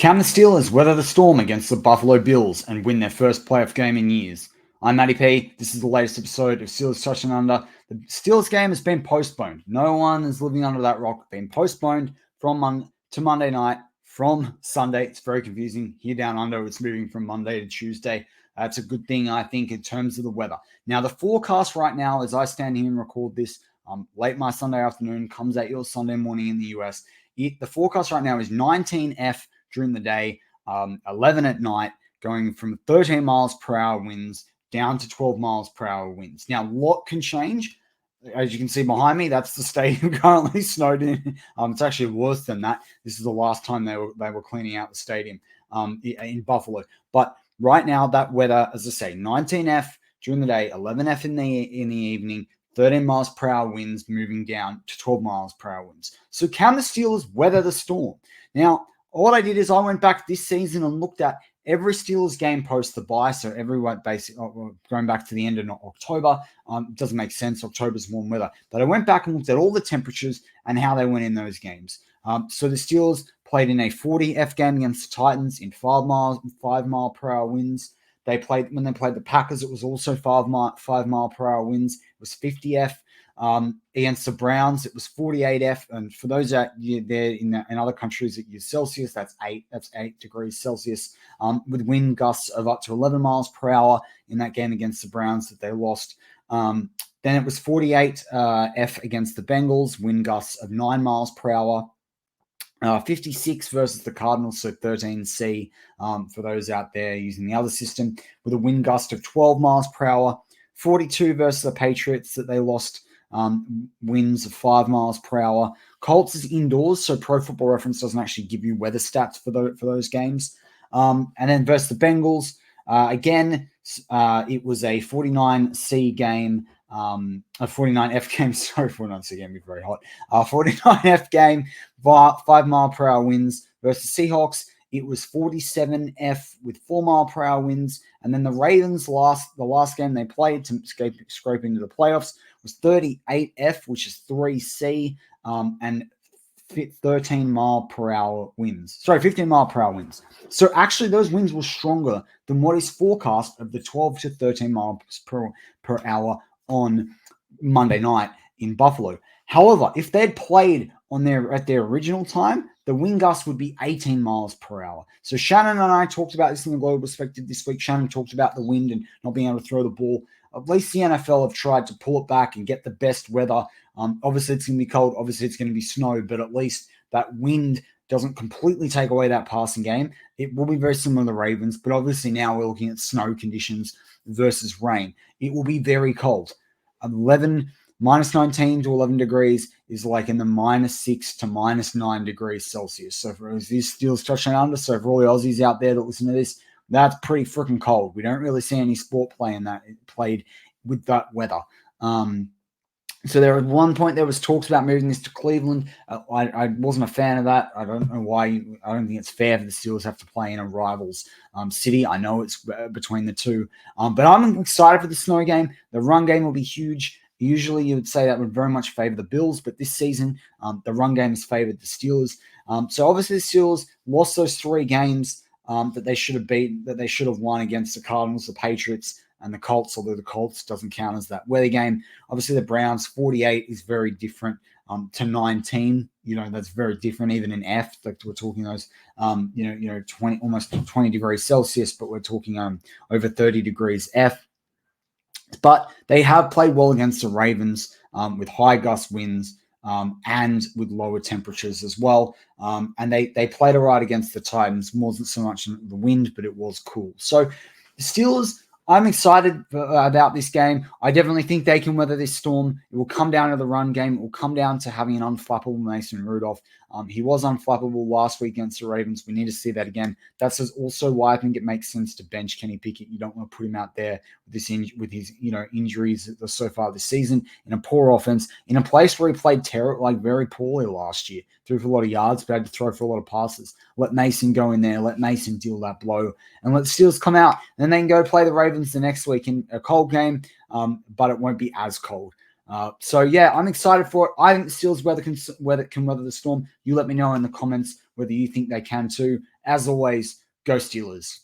Can the Steelers weather the storm against the Buffalo Bills and win their first playoff game in years? I'm Matty P. This is the latest episode of Steelers Touching Under. The Steelers game has been postponed. No one is living under that rock. Been postponed from to Monday night from Sunday. It's very confusing. Here down under, it's moving from Monday to Tuesday. That's a good thing, I think, in terms of the weather. Now, the forecast right now, as I stand here and record this late my Sunday afternoon, comes at your Sunday morning in the US. The forecast right now is 19F during the day, 11 at night, going from 13 miles per hour winds down to 12 miles per hour winds. Now, what can change? As you can see behind me, that's the stadium currently snowed in. It's actually worse than that. This is the last time they were cleaning out the stadium in Buffalo. But right now, that weather, as I say, 19F during the day, 11F in the evening, 13 miles per hour winds moving down to 12 miles per hour winds. So can the Steelers weather the storm? Now, what I did is I went back this season and looked at every Steelers game post the bye. So everyone basically going back to the end of October. It doesn't make sense. October's warm weather. But I went back and looked at all the temperatures and how they went in those games. So the Steelers played in a 40F game against the Titans in 5 mile per hour winds. When they played the Packers, it was also 5 mile per hour winds. It was 50F. Against the Browns, it was 48F. And for those that there in other countries that use Celsius, that's 8 degrees Celsius, with wind gusts of up to 11 miles per hour in that game against the Browns that they lost. Then it was 48F against the Bengals, wind gusts of 9 miles per hour. 56 versus the Cardinals, so 13C for those out there using the other system, with a wind gust of 12 miles per hour. 42 versus the Patriots that they lost, winds of 5 miles per hour. Colts is indoors, so Pro Football Reference doesn't actually give you weather stats for those games. And then versus the Bengals, again, it was a 49C game, a 49F game. Sorry, 49C game, be very hot. 49F game, 5 mile per hour winds versus Seahawks. It was 47F with 4 mile per hour winds. And then the Ravens, the last game they played to scrape into the playoffs, was 38F, which is 3C, and 13 mile per hour winds. Sorry, 15 mile per hour winds. So actually those winds were stronger than what is forecast of the 12 to 13 miles per hour on Monday night in Buffalo. However, if they'd played at their original time, the wind gust would be 18 miles per hour. So Shannon and I talked about this in the Global Perspective this week. Shannon talked about the wind and not being able to throw the ball. At least the NFL have tried to pull it back and get the best weather. Obviously, it's going to be cold. Obviously, it's going to be snow, but at least that wind doesn't completely take away that passing game. It will be very similar to the Ravens, but obviously now we're looking at snow conditions versus rain. It will be very cold. Minus 19 to 11 degrees is like in the -6 to -9 degrees Celsius. So for these Steelers touching under, so for all the Aussies out there that listen to this, that's pretty freaking cold. We don't really see any sport played with that weather. So there at one point there was talks about moving this to Cleveland. I wasn't a fan of that. I don't know why. I don't think it's fair for the Steelers to have to play in a rival's city. I know it's between the two, but I'm excited for the snow game. The run game will be huge. Usually you would say that would very much favor the Bills, but this season the run game has favored the Steelers. So obviously the Steelers lost those 3 games that they should have beaten, that they should have won against the Cardinals, the Patriots, and the Colts, although the Colts doesn't count as that weather game. Obviously the Browns, 48 is very different to 19. That's very different even in F. Like we're talking those, 20, almost 20 degrees Celsius, but we're talking over 30 degrees F. But they have played well against the Ravens with high gust winds and with lower temperatures as well. And they played all right against the Titans. Wasn't so much the wind, but it was cool. So the Steelers, I'm excited about this game. I definitely think they can weather this storm. It will come down to the run game. It will come down to having an unflappable Mason Rudolph. He was unflappable last week against the Ravens. We need to see that again. That's also why I think it makes sense to bench Kenny Pickett. You don't want to put him out there with his injuries so far this season in a poor offense, in a place where he played very poorly last year. Threw for a lot of yards, but had to throw for a lot of passes. Let Mason go in there. Let Mason deal that blow. And let the Steelers come out. And then they can go play the Ravens the next week in a cold game, but it won't be as cold. So yeah, I'm excited for it. I think the Steelers can weather the storm. You let me know in the comments whether you think they can too. As always, go Steelers.